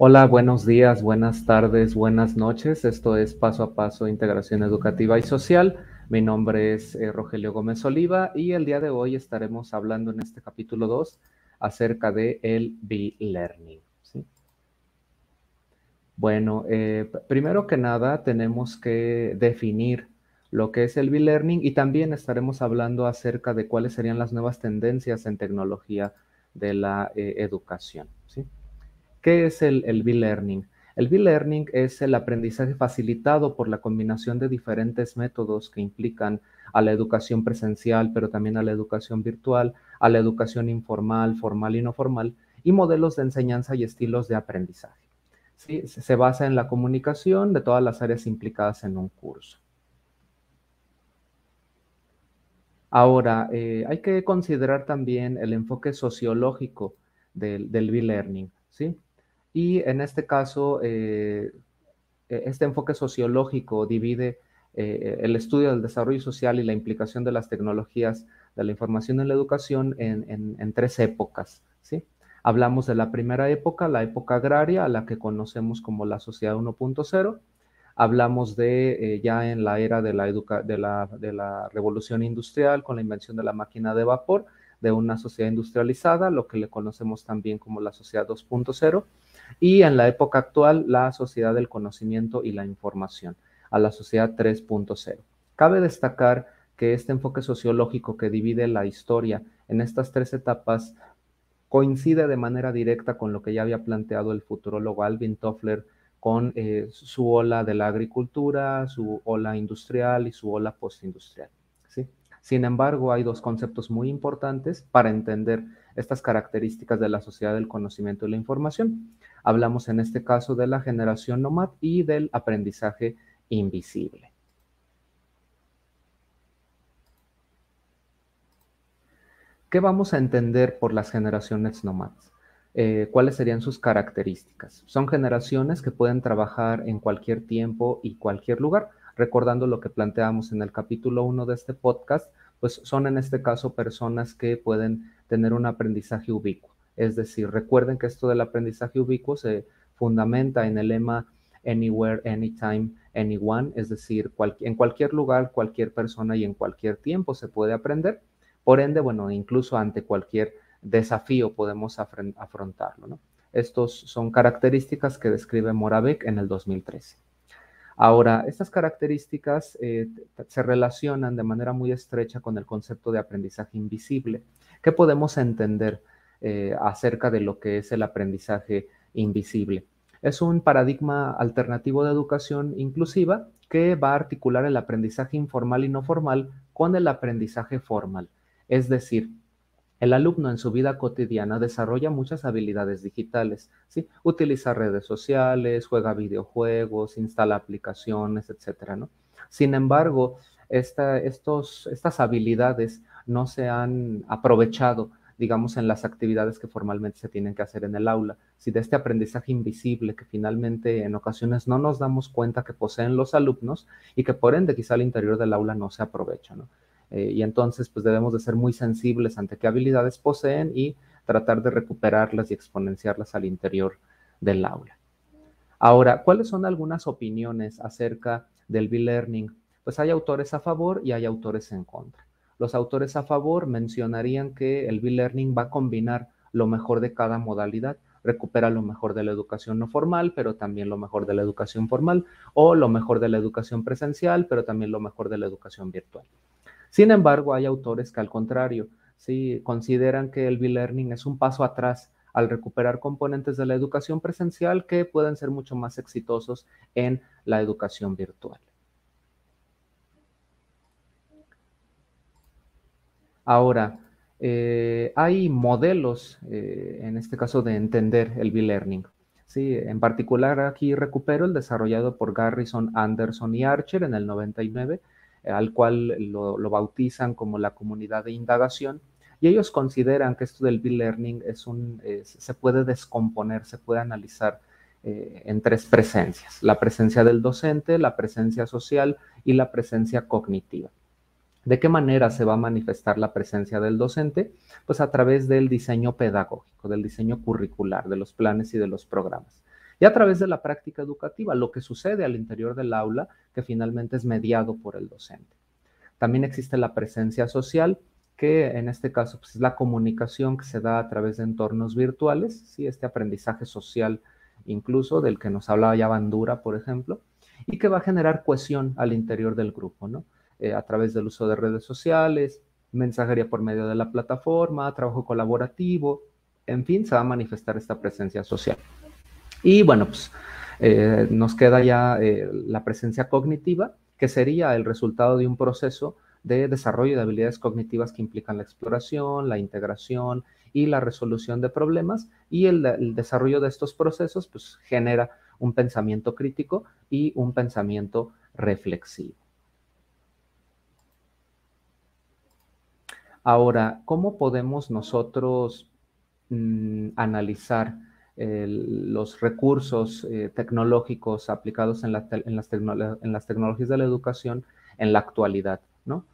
Hola, buenos días, buenas tardes, buenas noches. Esto es Paso a Paso Integración Educativa y Social. Mi nombre es Rogelio Gómez Oliva y el día de hoy estaremos hablando en este capítulo 2 acerca de el B-Learning, ¿sí? Bueno, primero que nada tenemos que definir lo que es el B-Learning y también estaremos hablando acerca de cuáles serían las nuevas tendencias en tecnología de la educación, ¿sí? ¿Qué es el B-Learning? El B-Learning es el aprendizaje facilitado por la combinación de diferentes métodos que implican a la educación presencial, pero también a la educación virtual, a la educación informal, formal y no formal, y modelos de enseñanza y estilos de aprendizaje. ¿Sí? Se basa en la comunicación de todas las áreas implicadas en un curso. Ahora, hay que considerar también el enfoque sociológico del B-Learning, ¿sí? Y en este caso, este enfoque sociológico divide el estudio del desarrollo social y la implicación de las tecnologías de la información en la educación en tres épocas, ¿sí? Hablamos de la primera época, la época agraria, a la que conocemos como la sociedad 1.0. Hablamos de ya en la era de la revolución industrial con la invención de la máquina de vapor, de una sociedad industrializada, lo que le conocemos también como la sociedad 2.0, y en la época actual la sociedad del conocimiento y la información, a la sociedad 3.0. Cabe destacar que este enfoque sociológico que divide la historia en estas tres etapas coincide de manera directa con lo que ya había planteado el futurólogo Alvin Toffler con su ola de la agricultura, su ola industrial y su ola postindustrial, ¿sí? Sin embargo, hay dos conceptos muy importantes para entender estas características de la sociedad del conocimiento y la información. Hablamos en este caso de la generación nómada y del aprendizaje invisible. ¿Qué vamos a entender por las generaciones nómadas? ¿Cuáles serían sus características? Son generaciones que pueden trabajar en cualquier tiempo y cualquier lugar. Recordando lo que planteamos en el capítulo 1 de este podcast, pues son en este caso personas que pueden tener un aprendizaje ubicuo. Es decir, recuerden que esto del aprendizaje ubicuo se fundamenta en el lema Anywhere, Anytime, Anyone, es decir, en cualquier lugar, cualquier persona y en cualquier tiempo se puede aprender. Por ende, bueno, incluso ante cualquier desafío podemos afrontarlo, ¿no? Estos son características que describe Moravec en el 2013. Ahora, estas características se relacionan de manera muy estrecha con el concepto de aprendizaje invisible. ¿Qué podemos entender acerca de lo que es el aprendizaje invisible? Es un paradigma alternativo de educación inclusiva que va a articular el aprendizaje informal y no formal con el aprendizaje formal. Es decir, el alumno en su vida cotidiana desarrolla muchas habilidades digitales, ¿sí? Utiliza redes sociales, juega videojuegos, instala aplicaciones, etcétera, ¿no? Sin embargo, estas habilidades no se han aprovechado, digamos, en las actividades que formalmente se tienen que hacer en el aula. Si de este aprendizaje invisible que finalmente en ocasiones no nos damos cuenta que poseen los alumnos y que por ende quizá al interior del aula no se aprovecha, ¿no? Y entonces pues debemos de ser muy sensibles ante qué habilidades poseen y tratar de recuperarlas y exponenciarlas al interior del aula. Ahora, ¿cuáles son algunas opiniones acerca del B-Learning? Pues hay autores a favor y hay autores en contra. Los autores a favor mencionarían que el B-Learning va a combinar lo mejor de cada modalidad, recupera lo mejor de la educación no formal, pero también lo mejor de la educación formal, o lo mejor de la educación presencial, pero también lo mejor de la educación virtual. Sin embargo, hay autores que al contrario, sí, consideran que el B-Learning es un paso atrás al recuperar componentes de la educación presencial que pueden ser mucho más exitosos en la educación virtual. Ahora, hay modelos, en este caso, de entender el B-Learning. Sí, en particular aquí recupero el desarrollado por Garrison, Anderson y Archer en el 99, al cual lo bautizan como la comunidad de indagación. Y ellos consideran que esto del B-Learning se puede descomponer, se puede analizar en tres presencias: la presencia del docente, la presencia social y la presencia cognitiva. ¿De qué manera se va a manifestar la presencia del docente? Pues a través del diseño pedagógico, del diseño curricular, de los planes y de los programas. y a través de la práctica educativa, lo que sucede al interior del aula, que finalmente es mediado por el docente. También existe la presencia social, que en este caso pues, es la comunicación que se da a través de entornos virtuales, ¿sí? Este aprendizaje social incluso del que nos hablaba ya Bandura, por ejemplo, y que va a generar cohesión al interior del grupo, ¿no? A través del uso de redes sociales, mensajería por medio de la plataforma, trabajo colaborativo, en fin, se va a manifestar esta presencia social. Y bueno, pues nos queda ya la presencia cognitiva, que sería el resultado de un proceso de desarrollo de habilidades cognitivas que implican la exploración, la integración y la resolución de problemas, y el desarrollo de estos procesos pues genera un pensamiento crítico y un pensamiento reflexivo. Ahora, ¿cómo podemos nosotros analizar los recursos tecnológicos aplicados en las tecnologías de la educación en la actualidad, ¿no?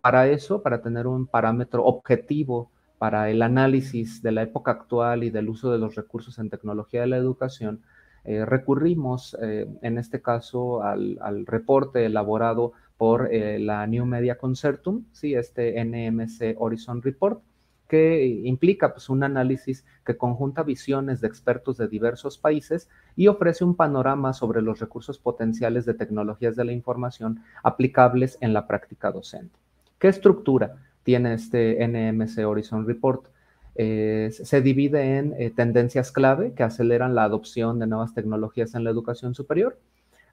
Para eso, para tener un parámetro objetivo para el análisis de la época actual y del uso de los recursos en tecnología de la educación, recurrimos en este caso al reporte elaborado por la New Media Consortium, ¿sí? Este NMC Horizon Report, que implica pues, un análisis que conjunta visiones de expertos de diversos países y ofrece un panorama sobre los recursos potenciales de tecnologías de la información aplicables en la práctica docente. ¿Qué estructura tiene este NMC Horizon Report? Se divide en tendencias clave que aceleran la adopción de nuevas tecnologías en la educación superior,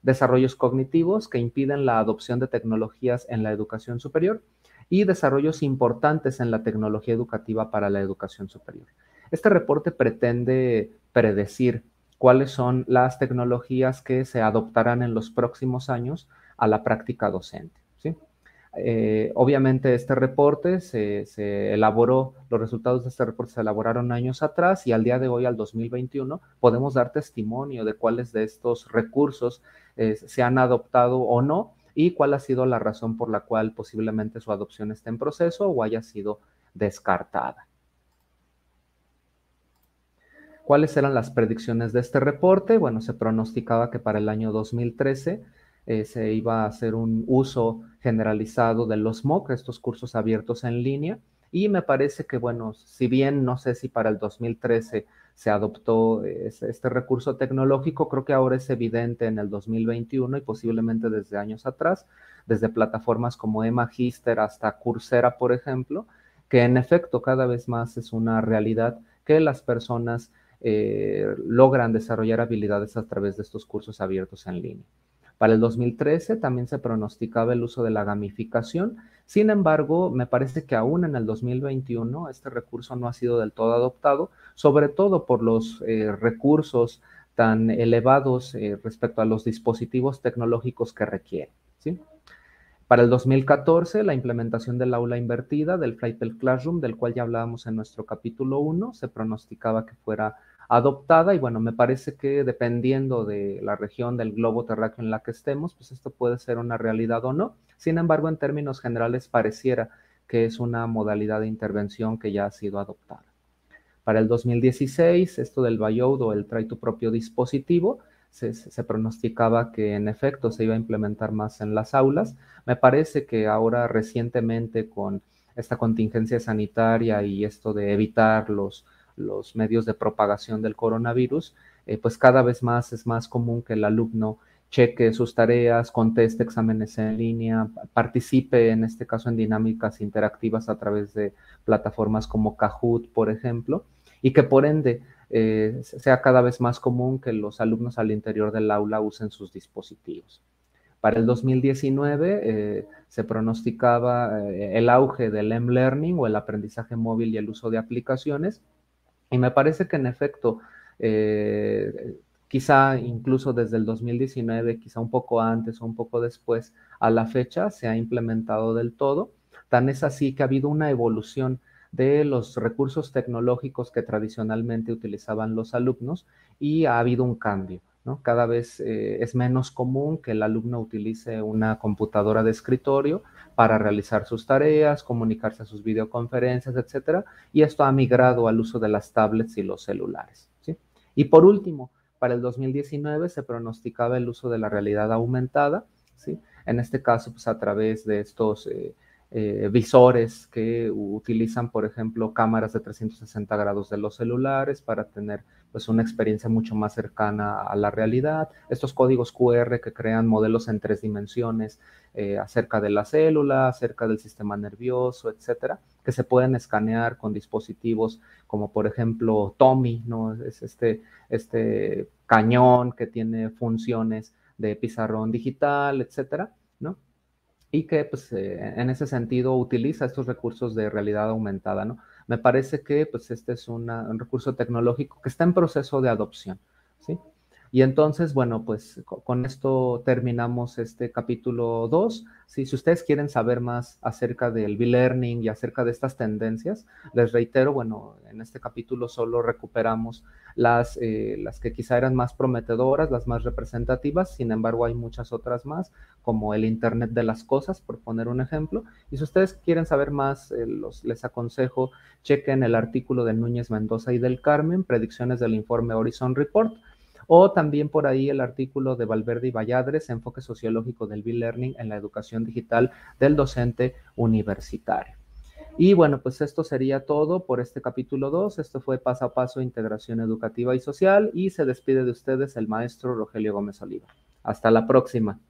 desarrollos cognitivos que impiden la adopción de tecnologías en la educación superior y desarrollos importantes en la tecnología educativa para la educación superior. Este reporte pretende predecir cuáles son las tecnologías que se adoptarán en los próximos años a la práctica docente, ¿sí? Obviamente este reporte se elaboró, los resultados de este reporte se elaboraron años atrás y al día de hoy, al 2021, podemos dar testimonio de cuáles de estos recursos se han adoptado o no y cuál ha sido la razón por la cual posiblemente su adopción esté en proceso o haya sido descartada. ¿Cuáles eran las predicciones de este reporte? Bueno, se pronosticaba que para el año 2013 se iba a hacer un uso generalizado de los MOOC, estos cursos abiertos en línea, y me parece que, bueno, si bien no sé si para el 2013 se adoptó este recurso tecnológico, creo que ahora es evidente en el 2021 y posiblemente desde años atrás, desde plataformas como eMagister hasta Coursera, por ejemplo, que en efecto cada vez más es una realidad que las personas logran desarrollar habilidades a través de estos cursos abiertos en línea. Para el 2013 también se pronosticaba el uso de la gamificación. Sin embargo, me parece que aún en el 2021 este recurso no ha sido del todo adoptado, sobre todo por los recursos tan elevados respecto a los dispositivos tecnológicos que requiere, ¿sí? Para el 2014, la implementación del aula invertida, del Flightel Classroom, del cual ya hablábamos en nuestro capítulo 1, se pronosticaba que fuera adoptada y bueno, me parece que dependiendo de la región del globo terráqueo en la que estemos, pues esto puede ser una realidad o no. Sin embargo, en términos generales pareciera que es una modalidad de intervención que ya ha sido adoptada. Para el 2016, esto del buyout o el trae tu propio dispositivo, se pronosticaba que en efecto se iba a implementar más en las aulas. Me parece que ahora recientemente con esta contingencia sanitaria y esto de evitar los medios de propagación del coronavirus, pues cada vez más es más común que el alumno cheque sus tareas, conteste exámenes en línea, participe en este caso en dinámicas interactivas a través de plataformas como Kahoot, por ejemplo, y que por ende sea cada vez más común que los alumnos al interior del aula usen sus dispositivos. Para el 2019 se pronosticaba el auge del M-Learning o el aprendizaje móvil y el uso de aplicaciones, y me parece que en efecto, quizá incluso desde el 2019, quizá un poco antes o un poco después, a la fecha se ha implementado del todo. Tan es así que ha habido una evolución de los recursos tecnológicos que tradicionalmente utilizaban los alumnos y ha habido un cambio, ¿no? Cada vez es menos común que el alumno utilice una computadora de escritorio para realizar sus tareas, comunicarse a sus videoconferencias, etcétera, y esto ha migrado al uso de las tablets y los celulares, ¿sí? Y por último, para el 2019 se pronosticaba el uso de la realidad aumentada, ¿sí? En este caso, pues a través de estos visores que utilizan, por ejemplo, cámaras de 360 grados de los celulares para tener pues una experiencia mucho más cercana a la realidad. Estos códigos QR que crean modelos en 3 dimensiones acerca de la célula, acerca del sistema nervioso, etcétera, que se pueden escanear con dispositivos como por ejemplo Tommy, ¿no? Es este cañón que tiene funciones de pizarrón digital, etcétera, ¿no? Y que pues en ese sentido utiliza estos recursos de realidad aumentada, ¿no? Me parece que pues este es un recurso tecnológico que está en proceso de adopción, ¿sí? Y entonces, bueno, pues con esto terminamos este capítulo 2. ¿Sí? Si ustedes quieren saber más acerca del B-Learning y acerca de estas tendencias, les reitero, bueno, en este capítulo solo recuperamos las que quizá eran más prometedoras, las más representativas, sin embargo hay muchas otras más, como el Internet de las Cosas, por poner un ejemplo. Y si ustedes quieren saber más, les aconsejo, chequen el artículo de Núñez Mendoza y del Carmen, Predicciones del Informe Horizon Report, o también por ahí el artículo de Valverde y Valladres, Enfoque Sociológico del B-Learning en la Educación Digital del Docente Universitario. Y bueno, pues esto sería todo por este capítulo 2. Esto fue Paso a Paso, Integración Educativa y Social, y se despide de ustedes el maestro Rogelio Gómez Oliva. Hasta la próxima.